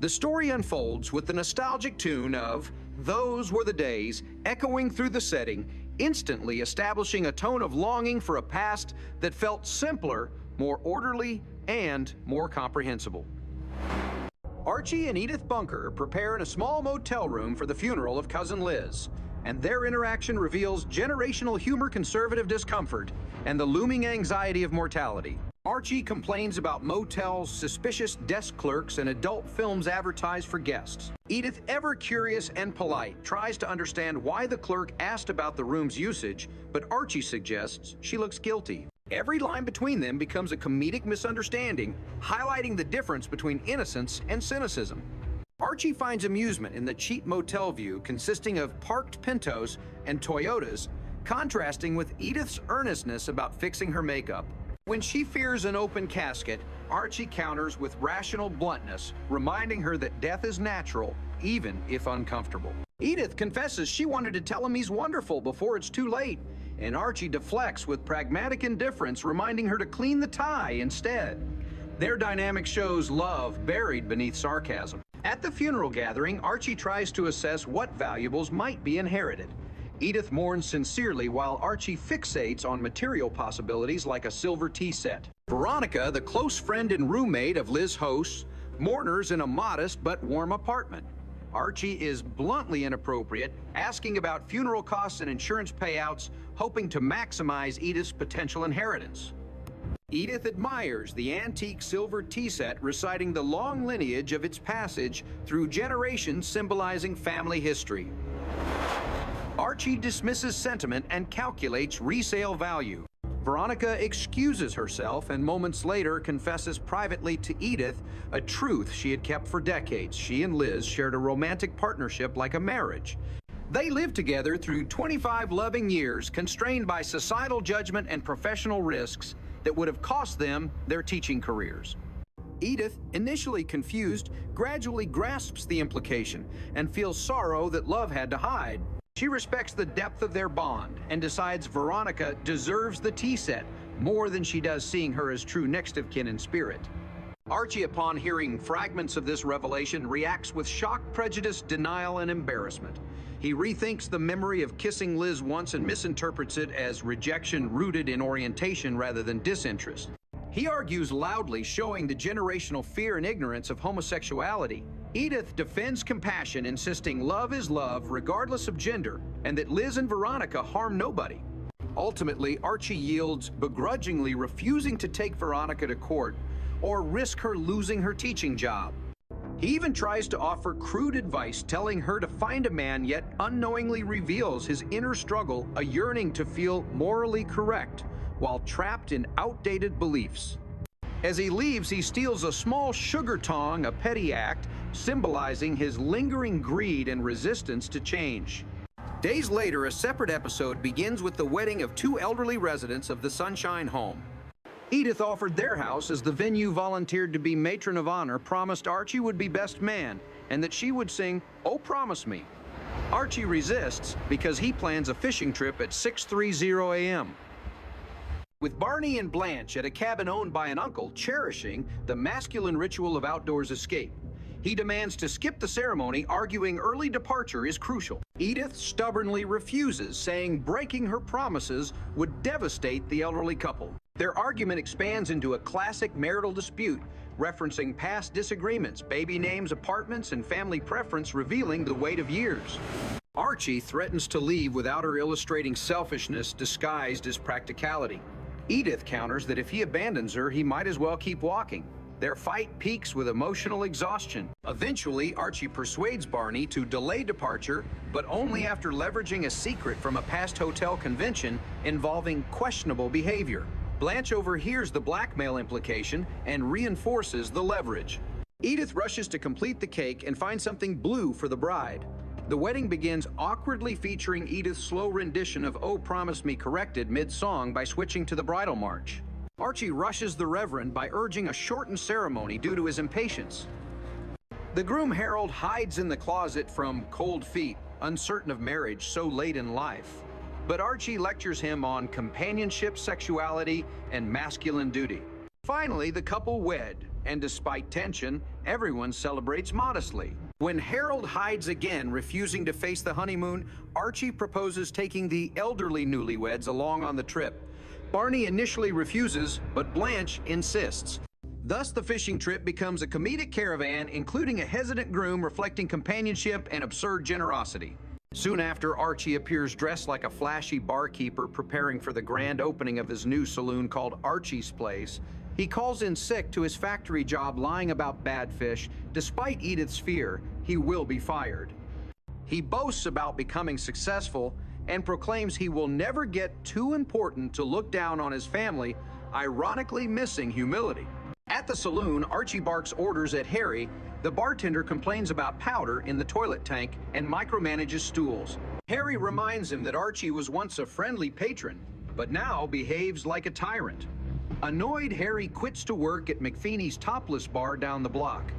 The story unfolds with the nostalgic tune of "Those Were the Days" echoing through the setting, instantly establishing a tone of longing for a past that felt simpler, more orderly, and more comprehensible. Archie and Edith Bunker prepare in a small motel room for the funeral of cousin Liz, and their interaction reveals generational humor, conservative discomfort, and the looming anxiety of mortality. Archie complains about motels, suspicious desk clerks, and adult films advertised for guests. Edith, ever curious and polite, tries to understand why the clerk asked about the room's usage, but Archie suggests she looks guilty. Every line between them becomes a comedic misunderstanding, highlighting the difference between innocence and cynicism. Archie finds amusement in the cheap motel view consisting of parked Pintos and Toyotas, contrasting with Edith's earnestness about fixing her makeup. When she fears an open casket, Archie counters with rational bluntness, reminding her that death is natural, even if uncomfortable. Edith confesses she wanted to tell him he's wonderful before it's too late, and Archie deflects with pragmatic indifference, reminding her to clean the tie instead. Their dynamic shows love buried beneath sarcasm. At the funeral gathering, Archie tries to assess what valuables might be inherited. Edith mourns sincerely while Archie fixates on material possibilities like a silver tea set. Veronica, the close friend and roommate of Liz hosts, mourners in a modest but warm apartment. Archie is bluntly inappropriate, asking about funeral costs and insurance payouts, hoping to maximize Edith's potential inheritance. Edith admires the antique silver tea set, reciting the long lineage of its passage through generations, symbolizing family history. Archie dismisses sentiment and calculates resale value. Veronica excuses herself and moments later confesses privately to Edith a truth she had kept for decades. She and Liz shared a romantic partnership like a marriage. They lived together through 25 loving years, constrained by societal judgment and professional risks that would have cost them their teaching careers. Edith, initially confused, gradually grasps the implication and feels sorrow that love had to hide. She respects the depth of their bond and decides Veronica deserves the tea set more than she does seeing her as true next of kin in spirit. Archie, upon hearing fragments of this revelation, reacts with shock, prejudice, denial, and embarrassment. He rethinks the memory of kissing Liz once and misinterprets it as rejection rooted in orientation rather than disinterest. He argues loudly, showing the generational fear and ignorance of homosexuality. Edith defends compassion, insisting love is love regardless of gender, and that Liz and Veronica harm nobody. Ultimately, Archie yields, begrudgingly refusing to take Veronica to court or risk her losing her teaching job. He even tries to offer crude advice, telling her to find a man, yet unknowingly reveals his inner struggle, a yearning to feel morally correct while trapped in outdated beliefs. As he leaves, he steals a small sugar tong, a petty act, symbolizing his lingering greed and resistance to change. Days later, a separate episode begins with the wedding of two elderly residents of the Sunshine home. Edith offered their house as the venue volunteered to be matron of honor, promised Archie would be best man, and that she would sing "Oh Promise Me." Archie resists because he plans a fishing trip at 6:30 a.m. With Barney and Blanche at a cabin owned by an uncle cherishing the masculine ritual of outdoors escape, he demands to skip the ceremony, arguing early departure is crucial. Edith stubbornly refuses, saying breaking her promises would devastate the elderly couple. Their argument expands into a classic marital dispute, referencing past disagreements, baby names, apartments, and family preference, revealing the weight of years. Archie threatens to leave without her, illustrating selfishness disguised as practicality. Edith counters that if he abandons her, he might as well keep walking. Their fight peaks with emotional exhaustion. Eventually, Archie persuades Barney to delay departure, but only after leveraging a secret from a past hotel convention involving questionable behavior. Blanche overhears the blackmail implication and reinforces the leverage. Edith rushes to complete the cake and finds something blue for the bride. The wedding begins awkwardly, featuring Edith's slow rendition of "Oh Promise Me" corrected mid-song by switching to the bridal march. Archie rushes the reverend by urging a shortened ceremony due to his impatience. The groom Harold hides in the closet from cold feet, uncertain of marriage so late in life. But Archie lectures him on companionship, sexuality, and masculine duty. Finally, the couple wed, And despite tension, everyone celebrates modestly. When Harold hides again, refusing to face the honeymoon, Archie proposes taking the elderly newlyweds along on the trip. Barney initially refuses, but Blanche insists. Thus, the fishing trip becomes a comedic caravan, including a hesitant groom reflecting companionship and absurd generosity. Soon after, Archie appears dressed like a flashy barkeeper preparing for the grand opening of his new saloon called Archie's Place. He calls in sick to his factory job, lying about bad fish. Despite Edith's fear, he will be fired. He boasts about becoming successful and proclaims he will never get too important to look down on his family, ironically missing humility. At the saloon, Archie barks orders at Harry. The bartender complains about powder in the toilet tank and micromanages stools. Harry reminds him that Archie was once a friendly patron, but now behaves like a tyrant. Annoyed, Harry quits to work at McFeeney's topless bar down the block.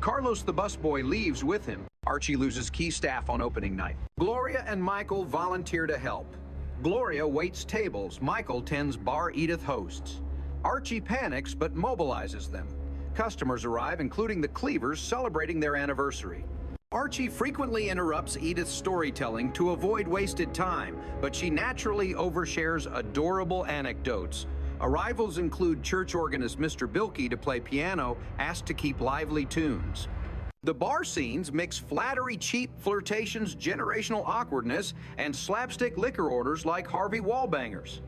Carlos the busboy leaves with him. Archie loses key staff on opening night. Gloria and Michael volunteer to help. Gloria waits tables. Michael tends bar Edith hosts. Archie panics but mobilizes them. Customers arrive, including the Cleavers, celebrating their anniversary. Archie frequently interrupts Edith's storytelling to avoid wasted time, but she naturally overshares adorable anecdotes. Arrivals include church organist Mr. Bilkey to play piano, asked to keep lively tunes. The bar scenes mix flattery, cheap flirtations, generational awkwardness, and slapstick liquor orders like Harvey Wallbangers.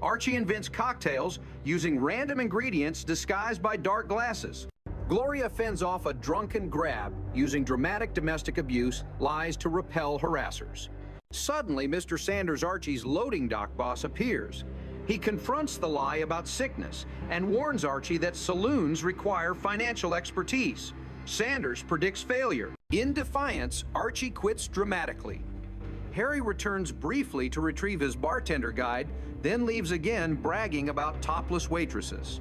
Archie invents cocktails using random ingredients disguised by dark glasses. Gloria fends off a drunken grab using dramatic domestic abuse, lies to repel harassers. Suddenly, Mr. Sanders, Archie's loading dock boss, appears. He confronts the lie about sickness and warns Archie that saloons require financial expertise. Sanders predicts failure. In defiance, Archie quits dramatically. Harry returns briefly to retrieve his bartender guide, then leaves again, bragging about topless waitresses.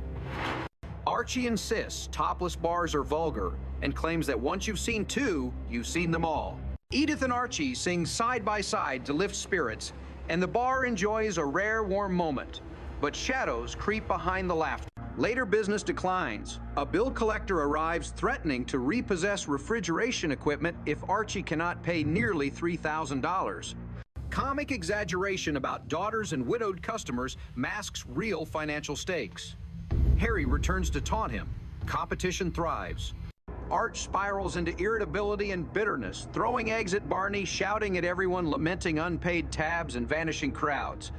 Archie insists topless bars are vulgar and claims that once you've seen two, you've seen them all. Edith and Archie sing side by side to lift spirits, and the bar enjoys a rare warm moment. But shadows creep behind the laughter. Later, business declines. A bill collector arrives threatening to repossess refrigeration equipment if Archie cannot pay nearly $3,000. Comic exaggeration about daughters and widowed customers masks real financial stakes. Harry returns to taunt him. Competition thrives. Arch spirals into irritability and bitterness, throwing eggs at Barney, shouting at everyone, lamenting unpaid tabs and vanishing crowds.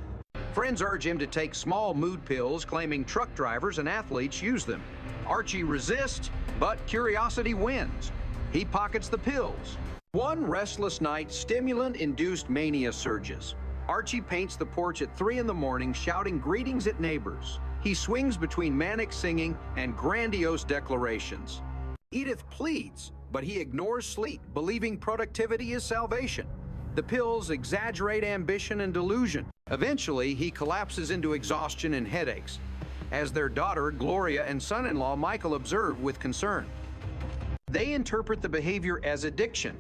Friends urge him to take small mood pills, claiming truck drivers and athletes use them. Archie resists, but curiosity wins. He pockets the pills. One restless night, stimulant-induced mania surges. Archie paints the porch at 3 in the morning, shouting greetings at neighbors. He swings between manic singing and grandiose declarations. Edith pleads, but he ignores sleep, believing productivity is salvation. The pills exaggerate ambition and delusion. Eventually, he collapses into exhaustion and headaches, as their daughter, Gloria, and son-in-law, Michael, observe with concern. They interpret the behavior as addiction.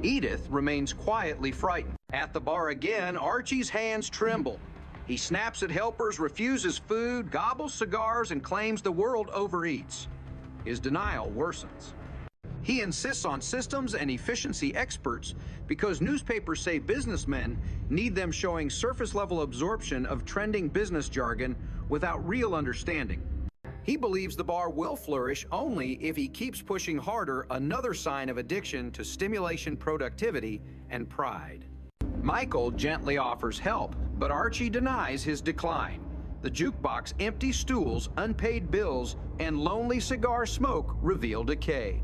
Edith remains quietly frightened. At the bar again, Archie's hands tremble. He snaps at helpers, refuses food, gobbles cigars, and claims the world overeats. His denial worsens. He insists on systems and efficiency experts because newspapers say businessmen need them showing surface-level absorption of trending business jargon without real understanding. He believes the bar will flourish only if he keeps pushing harder, another sign of addiction to stimulation, productivity, and pride. Michael gently offers help, but Archie denies his decline. The jukebox, empty stools, unpaid bills, and lonely cigar smoke reveal decay.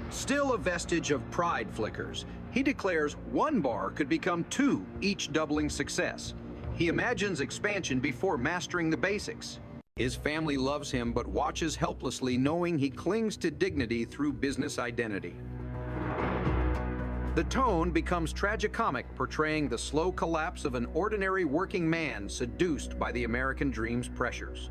Still a vestige of pride flickers. He declares one bar could become 2, each doubling success. He imagines expansion before mastering the basics. His family loves him but watches helplessly, knowing he clings to dignity through business identity. The tone becomes tragicomic, portraying the slow collapse of an ordinary working man seduced by the American dream's pressures.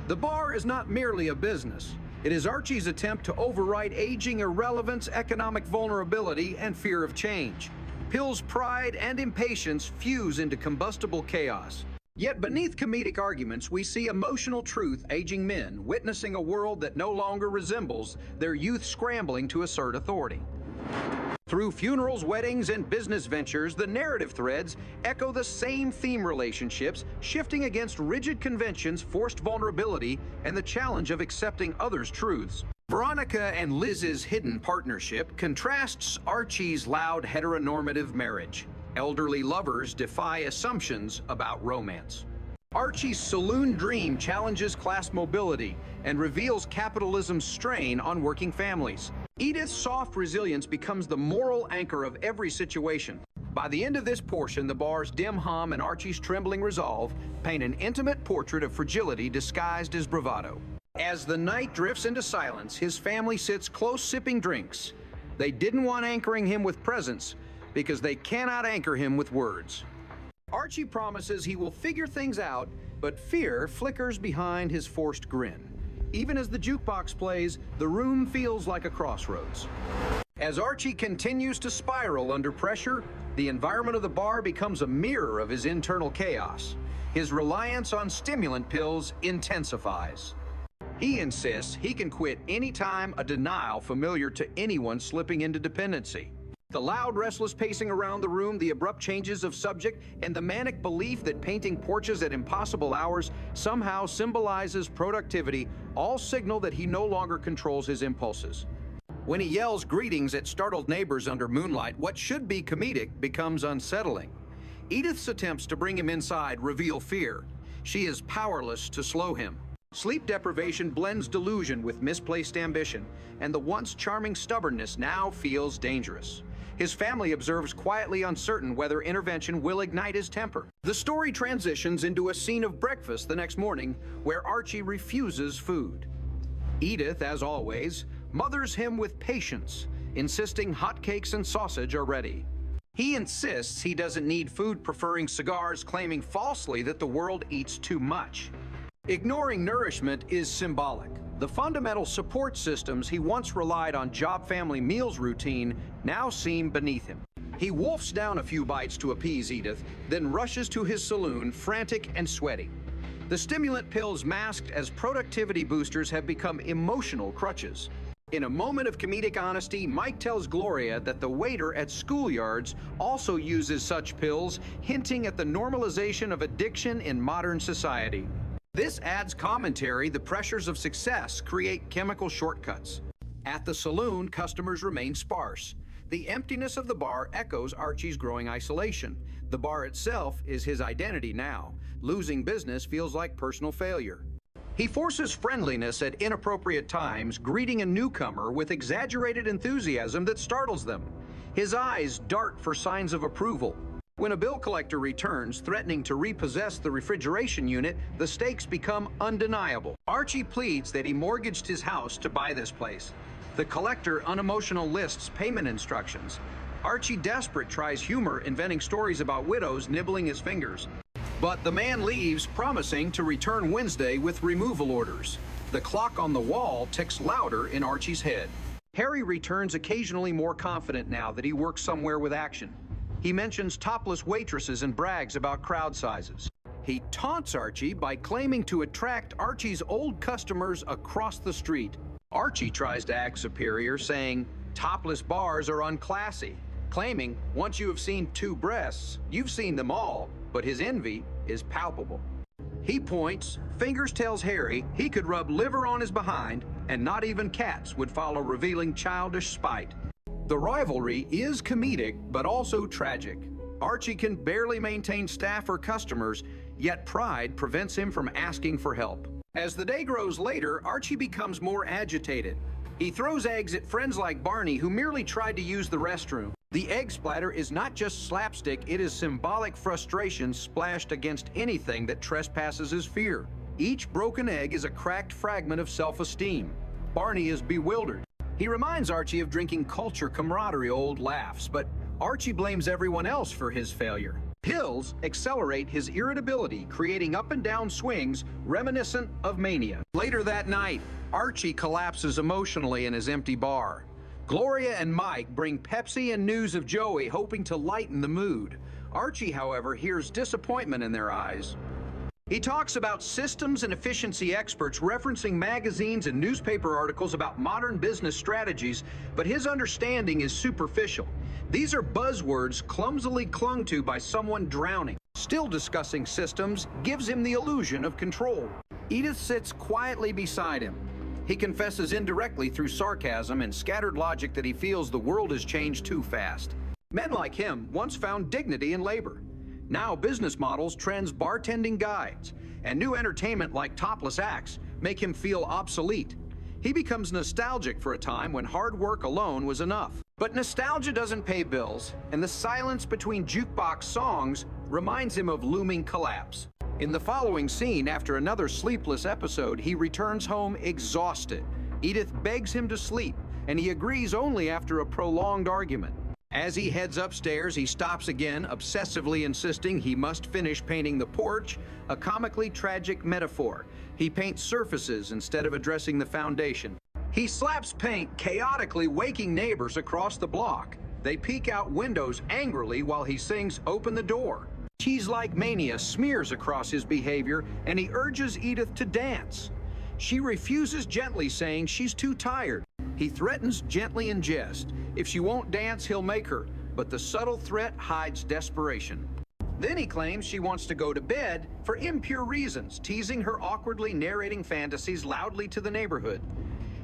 The bar is not merely a business. It is Archie's attempt to override aging irrelevance, economic vulnerability, and fear of change. Pill's pride and impatience fuse into combustible chaos. Yet beneath comedic arguments, we see emotional truth aging men, witnessing a world that no longer resembles their youth scrambling to assert authority. Through funerals, weddings, and business ventures, the narrative threads echo the same theme: relationships, shifting against rigid conventions, forced vulnerability, and the challenge of accepting others' truths. Veronica and Liz's hidden partnership contrasts Archie's loud heteronormative marriage. Elderly lovers defy assumptions about romance. Archie's saloon dream challenges class mobility and reveals capitalism's strain on working families. Edith's soft resilience becomes the moral anchor of every situation. By the end of this portion, the bar's dim hum and Archie's trembling resolve paint an intimate portrait of fragility disguised as bravado. As the night drifts into silence, his family sits close sipping drinks. They didn't want anchoring him with presence, because they cannot anchor him with words. Archie promises he will figure things out, but fear flickers behind his forced grin. Even as the jukebox plays, the room feels like a crossroads. As Archie continues to spiral under pressure, the environment of the bar becomes a mirror of his internal chaos. His reliance on stimulant pills intensifies. He insists he can quit anytime, a denial familiar to anyone slipping into dependency. The loud, restless pacing around the room, the abrupt changes of subject, and the manic belief that painting porches at impossible hours somehow symbolizes productivity all signal that he no longer controls his impulses. When he yells greetings at startled neighbors under moonlight, what should be comedic becomes unsettling. Edith's attempts to bring him inside reveal fear. She is powerless to slow him. Sleep deprivation blends delusion with misplaced ambition, and the once charming stubbornness now feels dangerous. His family observes, quietly uncertain whether intervention will ignite his temper. The story transitions into a scene of breakfast the next morning where Archie refuses food. Edith, as always, mothers him with patience, insisting hotcakes and sausage are ready. He insists he doesn't need food, preferring cigars, claiming falsely that the world eats too much. Ignoring nourishment is symbolic. The fundamental support systems he once relied on, job, family, meals routine, now seem beneath him. He wolfs down a few bites to appease Edith, then rushes to his saloon, frantic and sweaty. The stimulant pills masked as productivity boosters have become emotional crutches. In a moment of comedic honesty, Mike tells Gloria that the waiter at schoolyards also uses such pills, hinting at the normalization of addiction in modern society. This adds commentary. The pressures of success create chemical shortcuts. At the saloon, customers remain sparse. The emptiness of the bar echoes Archie's growing isolation. The bar itself is his identity now. Losing business feels like personal failure. He forces friendliness at inappropriate times, greeting a newcomer with exaggerated enthusiasm that startles them. His eyes dart for signs of approval. When a bill collector returns, threatening to repossess the refrigeration unit, the stakes become undeniable. Archie pleads that he mortgaged his house to buy this place. The collector unemotional lists payment instructions. Archie, desperate, tries humor, inventing stories about widows nibbling his fingers. But the man leaves, promising to return Wednesday with removal orders. The clock on the wall ticks louder in Archie's head. Harry returns, occasionally more confident now that he works somewhere with action. He mentions topless waitresses and brags about crowd sizes. He taunts Archie by claiming to attract Archie's old customers across the street. Archie tries to act superior, saying topless bars are unclassy, claiming once you have seen 2 breasts, you've seen them all, but his envy is palpable. He points, fingers, tells Harry he could rub liver on his behind, and not even cats would follow, revealing childish spite. The rivalry is comedic, but also tragic. Archie can barely maintain staff or customers, yet pride prevents him from asking for help. As the day grows later, Archie becomes more agitated. He throws eggs at friends like Barney, who merely tried to use the restroom. The egg splatter is not just slapstick, it is symbolic frustration splashed against anything that trespasses his fear. Each broken egg is a cracked fragment of self-esteem. Barney is bewildered. He reminds Archie of drinking culture camaraderie, old laughs, but Archie blames everyone else for his failure. Pills accelerate his irritability, creating up and down swings reminiscent of mania. Later that night, Archie collapses emotionally in his empty bar. Gloria and Mike bring Pepsi and news of Joey, hoping to lighten the mood. Archie, however, hears disappointment in their eyes. He talks about systems and efficiency experts referencing magazines and newspaper articles about modern business strategies, but his understanding is superficial. These are buzzwords clumsily clung to by someone drowning. Still discussing systems gives him the illusion of control. Edith sits quietly beside him. He confesses indirectly through sarcasm and scattered logic that he feels the world has changed too fast. Men like him once found dignity in labor. Now business models, trends, bartending guides, and new entertainment like topless acts make him feel obsolete. He becomes nostalgic for a time when hard work alone was enough. But nostalgia doesn't pay bills, and the silence between jukebox songs reminds him of looming collapse. In the following scene, after another sleepless episode, he returns home exhausted. Edith begs him to sleep, and he agrees only after a prolonged argument. As he heads upstairs, he stops again, obsessively insisting he must finish painting the porch, a comically tragic metaphor. He paints surfaces instead of addressing the foundation. He slaps paint, chaotically waking neighbors across the block. They peek out windows angrily while he sings "Open the Door." Cheese-like mania smears across his behavior, and he urges Edith to dance. She refuses gently, saying she's too tired. He threatens gently in jest. If she won't dance, he'll make her, but the subtle threat hides desperation. Then he claims she wants to go to bed for impure reasons, teasing her awkwardly narrating fantasies loudly to the neighborhood.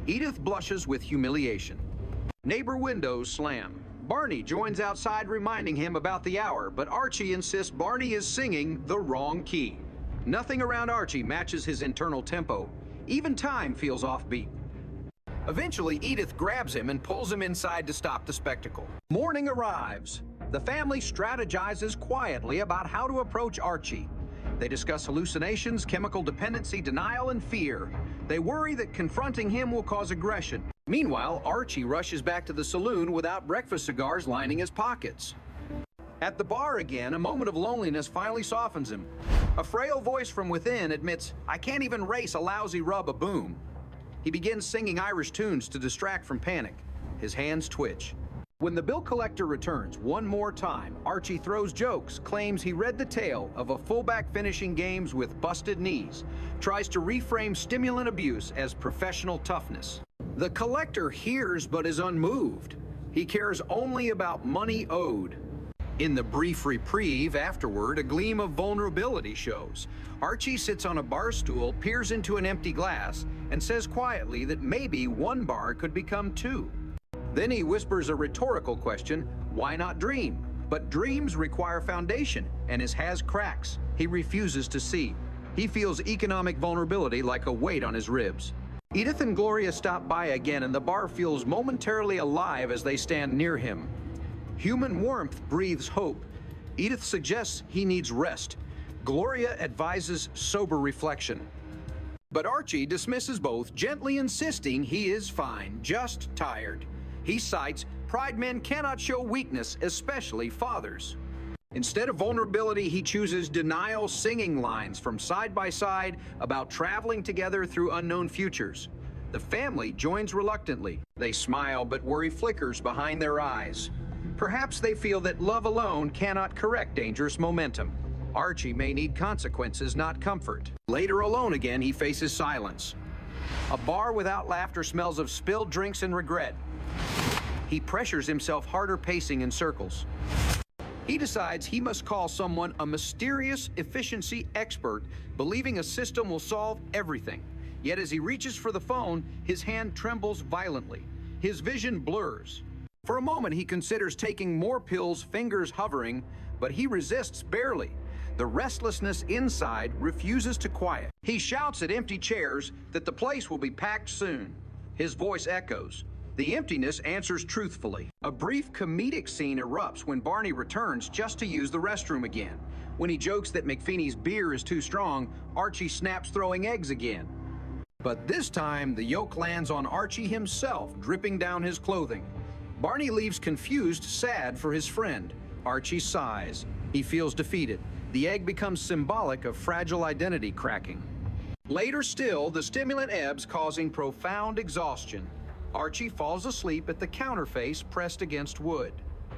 Edith blushes with humiliation. Neighbor windows slam. Barney joins outside, reminding him about the hour, but Archie insists Barney is singing the wrong key. Nothing around Archie matches his internal tempo. Even time feels offbeat. Eventually, Edith grabs him and pulls him inside to stop the spectacle. Morning arrives. The family strategizes quietly about how to approach Archie. They discuss hallucinations, chemical dependency, denial, and fear. They worry that confronting him will cause aggression. Meanwhile, Archie rushes back to the saloon without breakfast cigars lining his pockets. At the bar again, a moment of loneliness finally softens him. A frail voice from within admits, "I can't even race a lousy rub a boom." He begins singing Irish tunes to distract from panic. His hands twitch. When the bill collector returns one more time, Archie throws jokes, claims he read the tale of a fullback finishing games with busted knees, tries to reframe stimulant abuse as professional toughness. The collector hears but is unmoved. He cares only about money owed. In the brief reprieve afterward, a gleam of vulnerability shows. Archie sits on a bar stool, peers into an empty glass, and says quietly that maybe one bar could become two. Then he whispers a rhetorical question, why not dream? But dreams require foundation, and his has cracks. He refuses to see. He feels economic vulnerability like a weight on his ribs. Edith and Gloria stop by again, and the bar feels momentarily alive as they stand near him. Human warmth breathes hope. Edith suggests he needs rest. Gloria advises sober reflection. But Archie dismisses both, gently insisting he is fine, just tired. He cites, pride men cannot show weakness, especially fathers. Instead of vulnerability, he chooses denial singing lines from Side by Side about traveling together through unknown futures. The family joins reluctantly. They smile, but worry flickers behind their eyes. Perhaps they feel that love alone cannot correct dangerous momentum. Archie may need consequences, not comfort. Later alone again, he faces silence. A bar without laughter smells of spilled drinks and regret. He pressures himself harder, pacing in circles. He decides he must call someone a mysterious efficiency expert, believing a system will solve everything. Yet as he reaches for the phone, his hand trembles violently. His vision blurs. For a moment, he considers taking more pills, fingers hovering, but he resists barely. The restlessness inside refuses to quiet. He shouts at empty chairs that the place will be packed soon. His voice echoes. The emptiness answers truthfully. A brief comedic scene erupts when Barney returns just to use the restroom again. When he jokes that McFeeney's beer is too strong, Archie snaps throwing eggs again. But this time, the yolk lands on Archie himself, dripping down his clothing. Barney leaves confused, sad for his friend. Archie sighs. He feels defeated. The egg becomes symbolic of fragile identity cracking. Later still, the stimulant ebbs, causing profound exhaustion. Archie falls asleep at the counterface pressed against wood.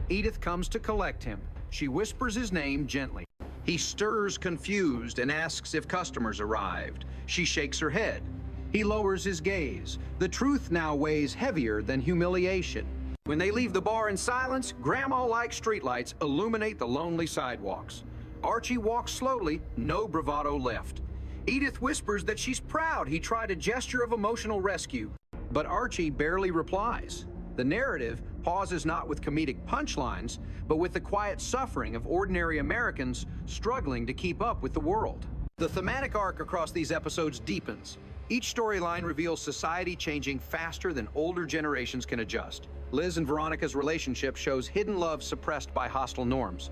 Edith comes to collect him. She whispers his name gently. He stirs confused and asks if customers arrived. She shakes her head. He lowers his gaze. The truth now weighs heavier than humiliation. When they leave the bar in silence, grandma-like streetlights illuminate the lonely sidewalks. Archie walks slowly, no bravado left. Edith whispers that she's proud he tried a gesture of emotional rescue, but Archie barely replies. The narrative pauses not with comedic punchlines, but with the quiet suffering of ordinary Americans struggling to keep up with the world. The thematic arc across these episodes deepens. Each storyline reveals society changing faster than older generations can adjust. Liz and Veronica's relationship shows hidden love suppressed by hostile norms.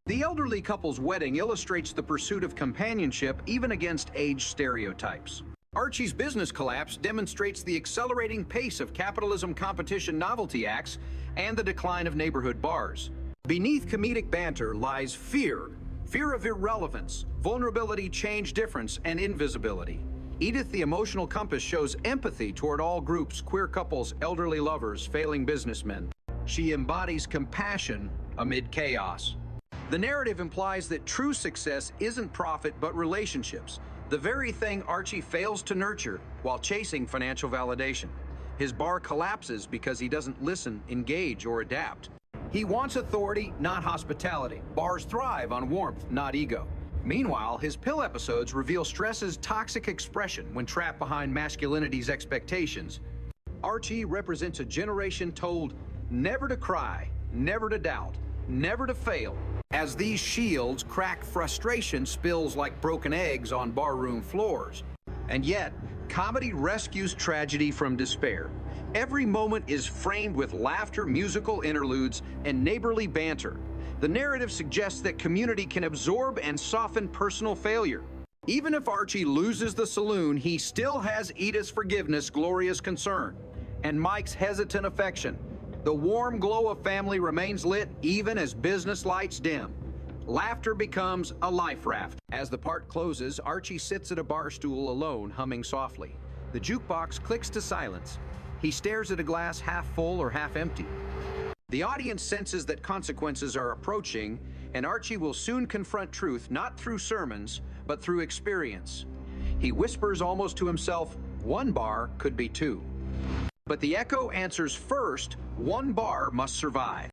The elderly couple's wedding illustrates the pursuit of companionship even against age stereotypes. Archie's business collapse demonstrates the accelerating pace of capitalism competition novelty acts and the decline of neighborhood bars. Beneath comedic banter lies fear of irrelevance, vulnerability, change difference, and invisibility. Edith, the emotional compass, shows empathy toward all groups, queer couples, elderly lovers, failing businessmen. She embodies compassion amid chaos. The narrative implies that true success isn't profit but relationships, the very thing Archie fails to nurture while chasing financial validation. His bar collapses because he doesn't listen, engage, or adapt. He wants authority, not hospitality. Bars thrive on warmth, not ego. Meanwhile, his pill episodes reveal stress's toxic expression when trapped behind masculinity's expectations. Archie represents a generation told never to cry, never to doubt, never to fail. As these shields crack, frustration spills like broken eggs on barroom floors. And yet, comedy rescues tragedy from despair. Every moment is framed with laughter, musical interludes, and neighborly banter. The narrative suggests that community can absorb and soften personal failure. Even if Archie loses the saloon, he still has Edith's forgiveness, Gloria's concern, and Mike's hesitant affection. The warm glow of family remains lit even as business lights dim. Laughter becomes a life raft. As the part closes, Archie sits at a bar stool alone, humming softly. The jukebox clicks to silence. He stares at a glass half full or half empty. The audience senses that consequences are approaching, and Archie will soon confront truth not through sermons, but through experience. He whispers almost to himself, one bar could be two. But the echo answers first, one bar must survive.